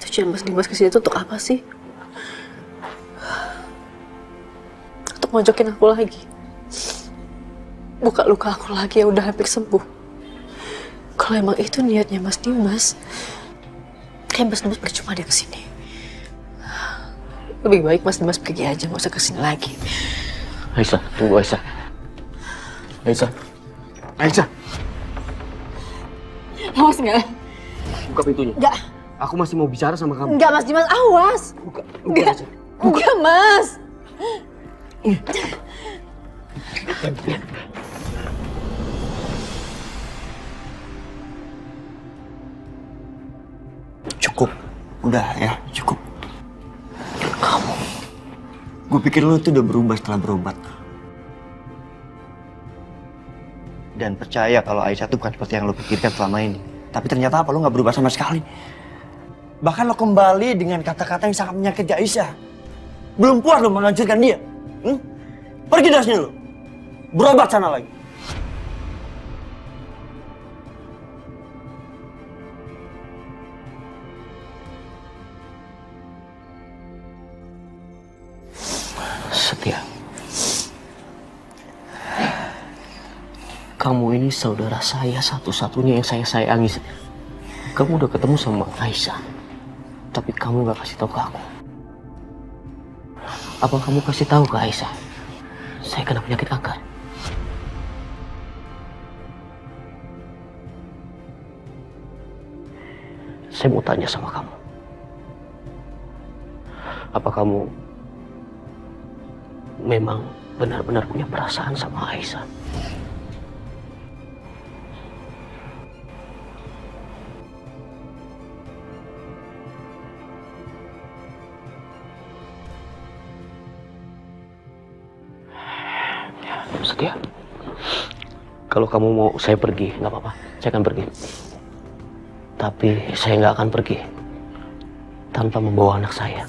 Tujuan Mas Dimas kesini itu untuk apa sih? Untuk mojokin aku lagi. Buka luka aku lagi yang udah hampir sembuh. Kalau emang itu niatnya Mas Dimas, kayak Mas Dimas percuma dia kesini. Lebih baik Mas Dimas pergi aja, nggak usah kesini lagi. Aisyah, tunggu Aisyah. Aisyah. Aisyah. Awas nggak? Buka pintunya. Nggak. Aku masih mau bicara sama kamu. Nggak Mas Dimas, awas. Buka Nggak. Aisyah. Nggak Mas. Cukup. Udah ya, cukup. Kamu. Gue pikir lu tuh udah berubah setelah berobat. Dan percaya kalau Aisyah tuh bukan seperti yang lo pikirkan selama ini. Tapi ternyata apa, lo gak berubah sama sekali. Bahkan lo kembali dengan kata-kata yang sangat menyakiti Aisyah. Belum puas lo menghancurkan dia. Pergi dari sini lo. Berobat sana lagi. Setia. Kamu ini saudara saya satu-satunya yang saya sayangi. Kamu udah ketemu sama Aisyah, tapi kamu gak kasih tahu ke aku. Apa kamu kasih tahu ke Aisyah saya kena penyakit kanker? Saya mau tanya sama kamu. Apa kamu memang benar-benar punya perasaan sama Aisyah? Setia, kalau kamu mau saya pergi, nggak apa-apa, saya akan pergi. Tapi saya nggak akan pergi tanpa membawa anak saya.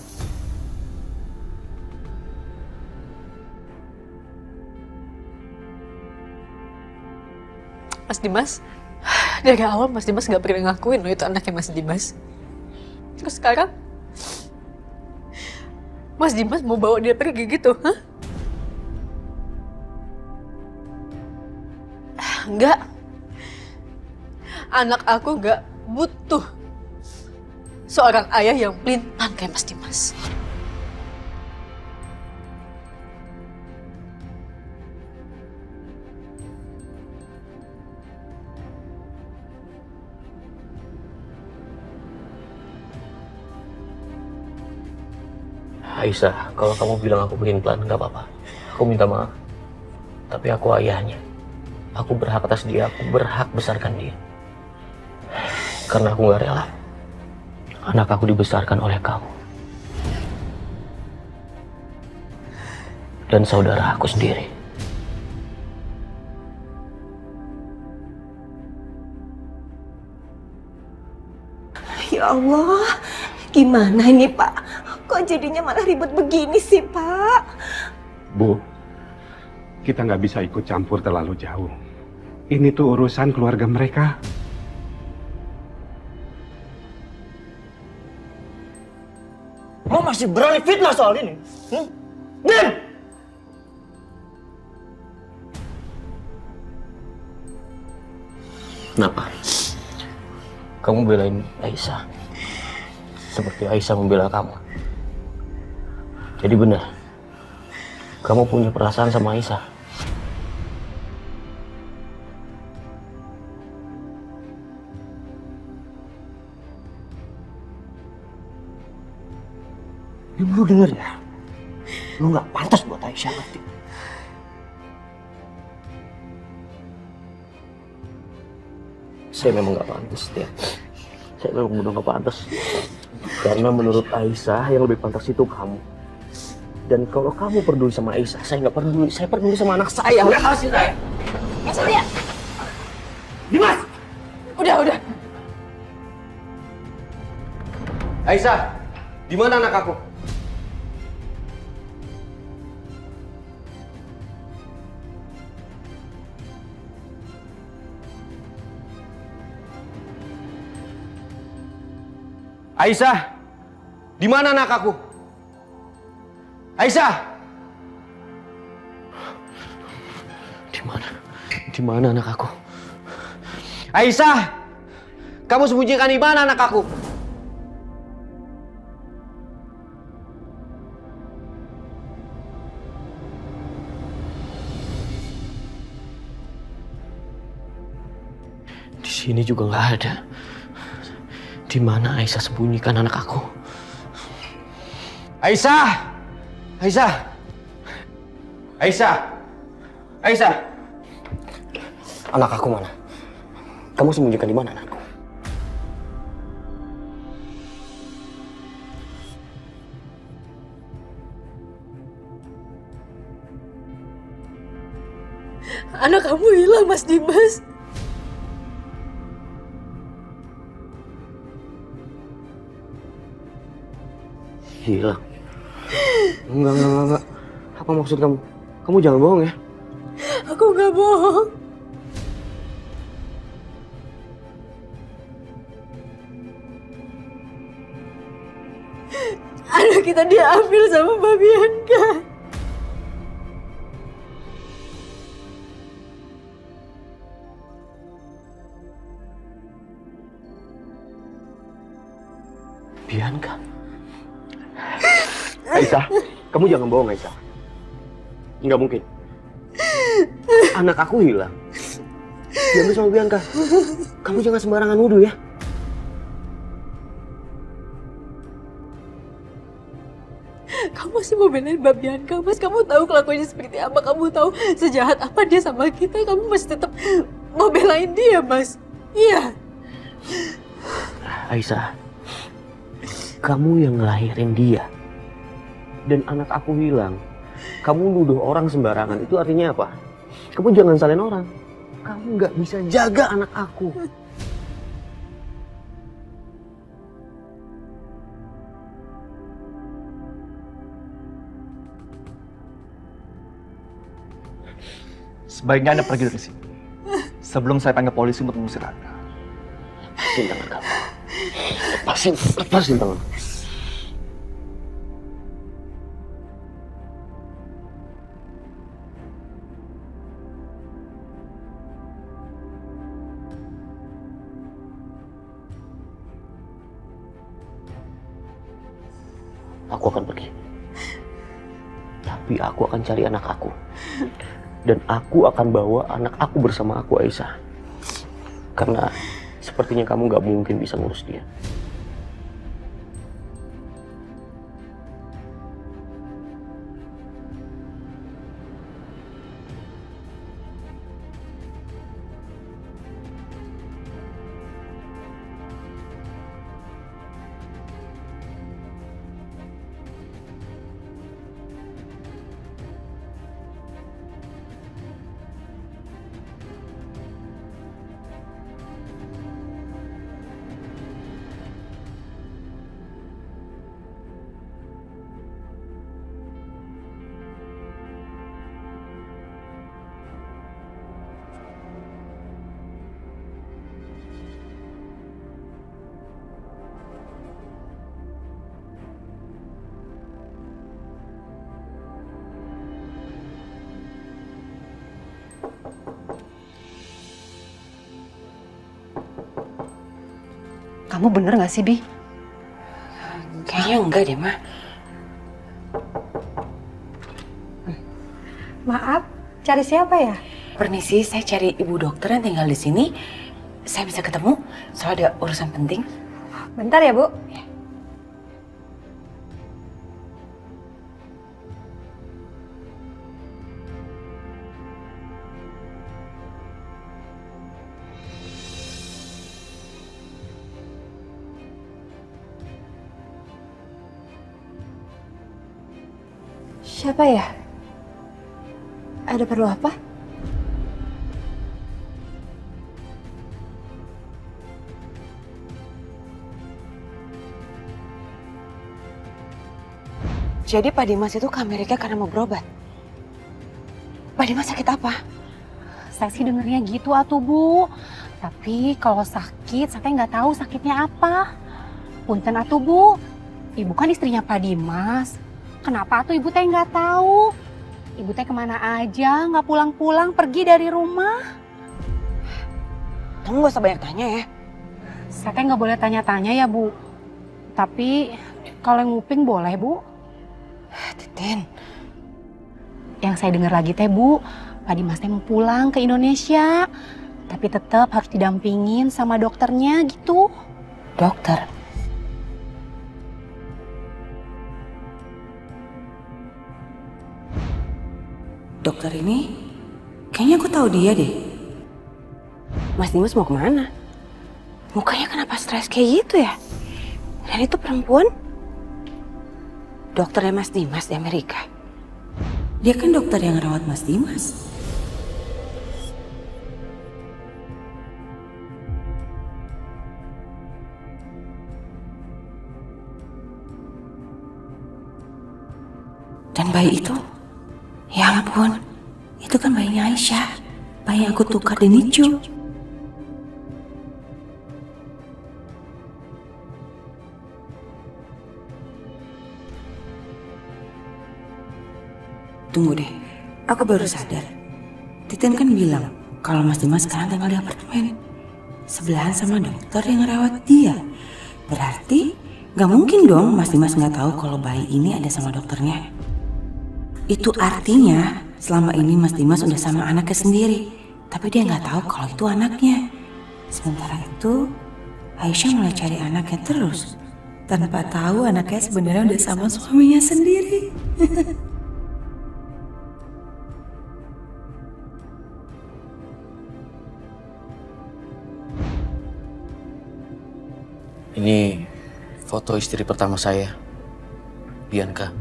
Mas Dimas, dari awal Mas Dimas nggak pernah ngakuin loh itu anaknya Mas Dimas. Terus sekarang Mas Dimas mau bawa dia pergi gitu, hah? Enggak. Anak aku enggak butuh seorang ayah yang pelintan kayak Mas Dimas. Aisyah, kalau kamu bilang aku pelin-pelan, nggak apa-apa. Aku minta maaf. Tapi aku ayahnya. Aku berhak atas dia, aku berhak besarkan dia. Karena aku nggak rela anak aku dibesarkan oleh kamu. Dan saudara aku sendiri. Ya Allah, gimana ini Pak? Kok jadinya malah ribet begini sih Pak? Bu, kita nggak bisa ikut campur terlalu jauh. Ini tuh urusan keluarga mereka. Lo masih berani fitnah soal ini? Dim! Kenapa? Kamu belain Aisyah seperti Aisyah membela kamu. Jadi benar, kamu punya perasaan sama Aisyah. Lu denger ya, lu nggak pantas buat Aisyah, ngerti? Saya memang nggak pantas, ya. Saya memang udah nggak pantas. Karena menurut Aisyah yang lebih pantas itu kamu. Dan kalau kamu peduli sama Aisyah, saya nggak peduli. Saya peduli sama anak saya. Lepasin saya. Mas dia. Dimas! Udah. Aisyah, di mana anak aku? Aisyah, Di mana anak aku? Aisyah! Di mana? Di mana anak aku? Aisyah! Kamu sembunyikan di mana anak aku? Di sini juga nggak ada. Di mana Aisyah sembunyikan anak aku? Aisyah! Aisyah! Aisyah! Aisyah! Anak aku mana? Kamu sembunyikan di mana anakku? Anak kamu hilang, Mas Dimas. Hilang? Enggak. Apa maksud kamu? Kamu jangan bohong ya. Aku nggak bohong. Anak kita diambil sama Mbak Bianca. Bianca? Aisyah, kamu jangan bohong Aisyah. Nggak mungkin. Anak aku hilang. Diambil sama Bianca. Kamu jangan sembarangan nuduh ya. Kamu masih mau belain Mbak Bianca, Mas? Kamu tahu kelakuannya seperti apa? Kamu tahu sejahat apa dia sama kita? Kamu masih tetap mau belain dia, Mas? Iya. Aisyah, kamu yang ngelahirin dia. Dan anak aku hilang. Kamu nuduh orang sembarangan, itu artinya apa? Kamu jangan salin orang. Kamu nggak bisa jaga anak aku. Sebaiknya Anda pergi dari sini. Sebelum saya panggil polisi untuk mengusir Anda. Lepasin tangan kamu. Lepasin tangan. Aku akan pergi. Tapi aku akan cari anak aku. Dan aku akan bawa anak aku bersama aku, Aisyah. Karena sepertinya kamu gak mungkin bisa ngurus dia. Kamu bener gak sih, Bi? Kayaknya enggak deh, Ma. Maaf, cari siapa ya? Permisi, saya cari ibu dokter yang tinggal di sini. Saya bisa ketemu? Soalnya ada urusan penting. Bentar ya, Bu. Siapa ya? Ada perlu apa? Jadi Pak Dimas itu ke Amerika karena mau berobat. Pak Dimas sakit apa? Saya sih dengernya gitu atuh, Bu. Tapi kalau sakit, saya nggak tahu sakitnya apa. Punten atuh, Bu. Ibu kan istrinya Pak Dimas. Kenapa tuh ibu teh nggak tahu? Ibu teh kemana aja, nggak pulang-pulang, pergi dari rumah. Kamu gak usah banyak tanya ya. Saya teh nggak boleh tanya-tanya ya, Bu. Tapi kalau nguping boleh, Bu. Titin. Yang saya dengar lagi teh, Bu, Pak Dimas teh mau pulang ke Indonesia. Tapi tetap harus didampingin sama dokternya gitu. Dokter. Dokter ini, kayaknya aku tahu dia deh. Mas Dimas mau kemana? Mukanya kenapa stres kayak gitu ya? Dan itu perempuan? Dokternya Mas Dimas di Amerika. Dia kan dokter yang rawat Mas Dimas. Dan bayi itu, ya ampun, itu kan bayinya Aisyah. Bayi yang aku tukar di Nicu. Tunggu deh, aku baru sadar. Titin kan bilang kalau Mas Dimas sekarang tinggal di apartemen sebelahan sama dokter yang ngerawat dia. Berarti gak mungkin dong Mas Dimas gak tahu kalau bayi ini ada sama dokternya. Itu artinya selama ini Mas Dimas udah sama anaknya sendiri, tapi dia gak tahu kalau itu anaknya. Sementara itu Aisyah mulai cari anaknya terus tanpa tahu anaknya sebenarnya udah sama suaminya sendiri. Ini foto istri pertama saya, Bianca.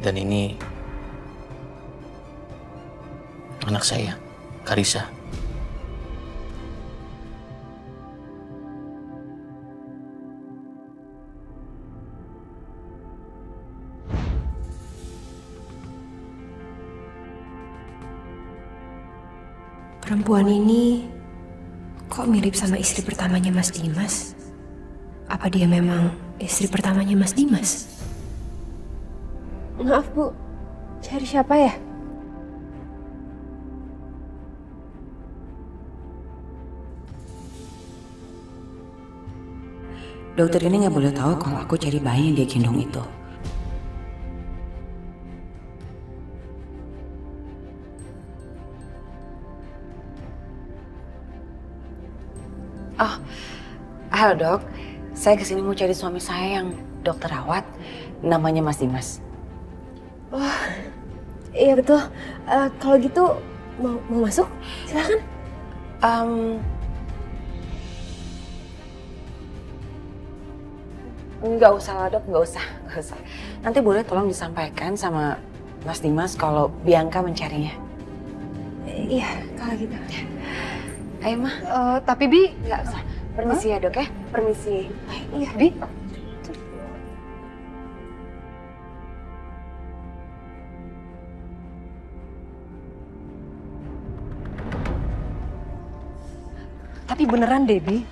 Dan ini anak saya, Karissa. Perempuan ini kok mirip sama istri pertamanya Mas Dimas? Apa dia memang istri pertamanya Mas Dimas? Maaf, Bu. Cari siapa ya? Dokter ini nggak boleh tahu kalau aku cari bayi yang dia gendong itu. Oh, halo dok. Saya kesini mau cari suami saya yang dokter rawat. Namanya Mas Dimas. Oh, iya betul. Kalau gitu mau masuk? Silakan. Nggak usah lah dok, nggak usah. Nanti boleh tolong disampaikan sama Mas Dimas kalau Bianca mencarinya. Iya, kalau gitu. Ayo mah. Tapi Bi, Nggak usah. Permisi ya dok ya, permisi. iya Bi. Tapi beneran Debbie,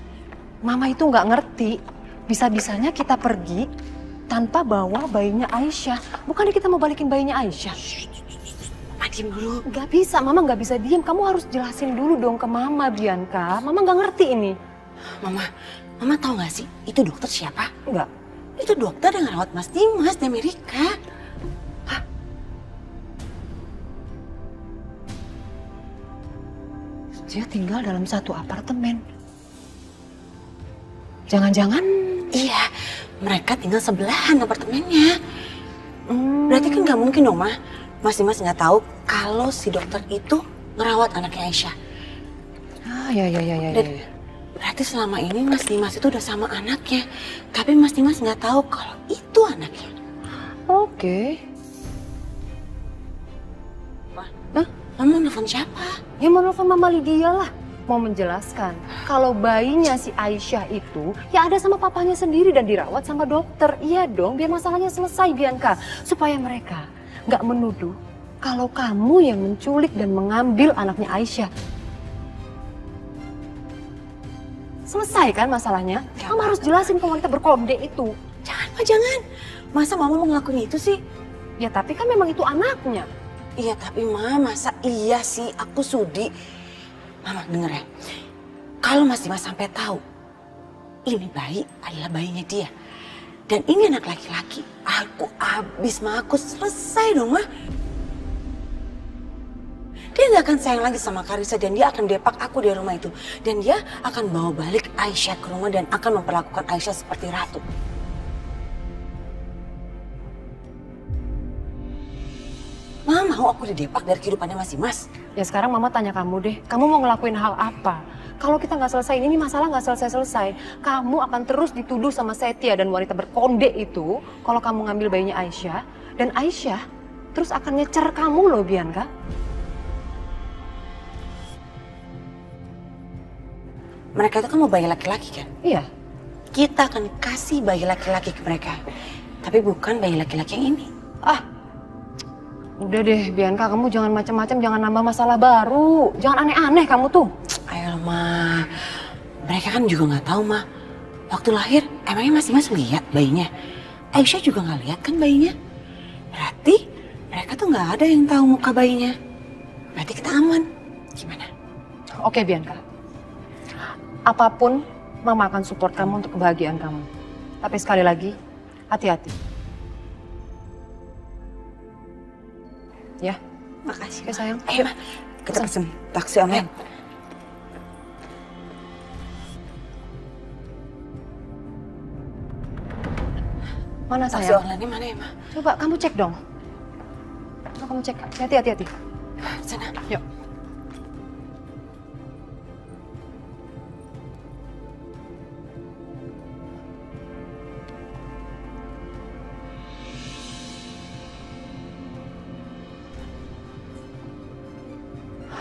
Mama itu nggak ngerti. Bisa-bisanya kita pergi tanpa bawa bayinya Aisyah. Bukannya kita mau balikin bayinya Aisyah? Mama diem dulu. Nggak bisa, Mama nggak bisa diem. Kamu harus jelasin dulu dong ke Mama, Bianca. Mama nggak ngerti ini. Mama tahu nggak sih itu dokter siapa? Nggak. Itu dokter yang ngerawat Mas Dimas di Amerika. Dia tinggal dalam satu apartemen. Jangan-jangan... Iya, mereka tinggal sebelahan apartemennya. Berarti kan nggak mungkin dong, Ma. Mas Dimas nggak tahu kalau si dokter itu ngerawat anaknya Aisyah. Ah, ya. Berarti selama ini Mas Dimas itu udah sama anaknya. Tapi Mas Dimas nggak tahu kalau itu anaknya. Oke. Mama nelfon siapa? Ya mau nelfon Mama Lydia lah. Mau menjelaskan kalau bayinya si Aisyah itu ya ada sama papanya sendiri dan dirawat sama dokter. Iya dong, biar masalahnya selesai, Bianca. Supaya mereka nggak menuduh kalau kamu yang menculik dan mengambil anaknya Aisyah. Selesai kan masalahnya? Mama harus jelasin ke wanita berkode itu. Jangan, Ma, jangan. Masa Mama mau ngelakuin itu sih? Ya tapi kan memang itu anaknya. Iya, tapi Ma, masa iya sih aku sudi. Mama, denger ya. Kalau Mas Dimas sampai tahu ini bayi adalah bayinya dia. Dan ini anak laki-laki. Aku habis, Ma. Aku selesai dong, Ma. Dia gak akan sayang lagi sama Karissa dan dia akan depak aku di rumah itu. Dan dia akan bawa balik Aisyah ke rumah dan akan memperlakukan Aisyah seperti ratu. Mama mau aku didepak dari kehidupannya Mas Dimas? Ya sekarang Mama tanya kamu deh, kamu mau ngelakuin hal apa? Kalau kita nggak selesai ini masalah nggak selesai-selesai. Kamu akan terus dituduh sama Setia dan wanita berkonde itu kalau kamu ngambil bayinya Aisyah. Dan Aisyah terus akan nyecer kamu loh, Bianca. Mereka itu kan mau bayi laki-laki kan? Iya. Kita akan kasih bayi laki-laki ke mereka. Tapi bukan bayi laki-laki yang ini. Udah deh, Bianca, kamu jangan macam-macam, jangan nambah masalah baru. Jangan aneh-aneh kamu tuh. Ayo, Ma. Mereka kan juga nggak tahu, Ma. Waktu lahir, emangnya Mas Dimas lihat bayinya? Aisyah juga nggak lihat kan bayinya? Berarti mereka tuh nggak ada yang tahu muka bayinya. Berarti kita aman. Gimana? Oke, Bianca. Apapun, Mama akan support kamu untuk kebahagiaan kamu. Tapi sekali lagi, hati-hati. Ya, Makasih. oke sayang. Ayo, Ma. Kita pesen taksi online. Mana Taksi sayang? online-nya mana ya, Ma? Coba kamu cek dong. Coba kamu cek. Hati-hati. Sana. Yuk.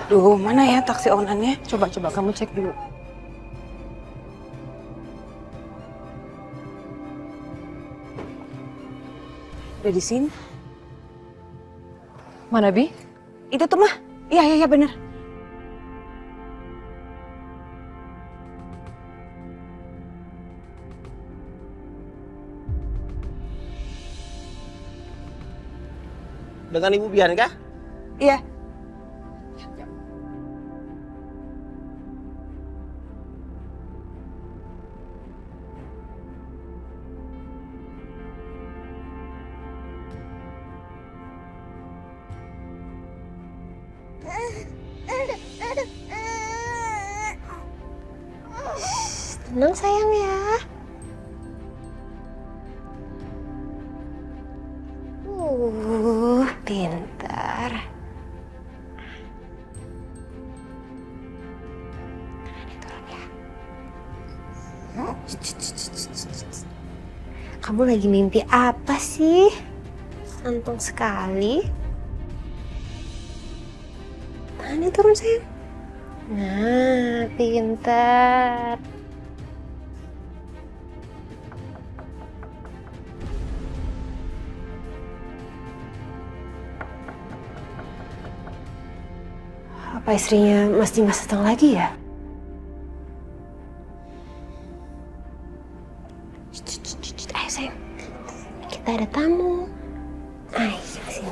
Duh, mana ya taksi online-nya? Coba kamu cek dulu. Udah di sini. Mana, Bi? Itu tuh, Ma. Iya, bener. Dengan Ibu Bianca? Iya. Tenang sayang ya. Pintar. Ini turun ya. Kamu lagi mimpi apa sih? Santung sekali. Tangannya turun sayang. Nah, pintar. Apa istrinya Mas Dimas datang lagi ya? Ayo sayang, kita ada tamu. Ayo sini.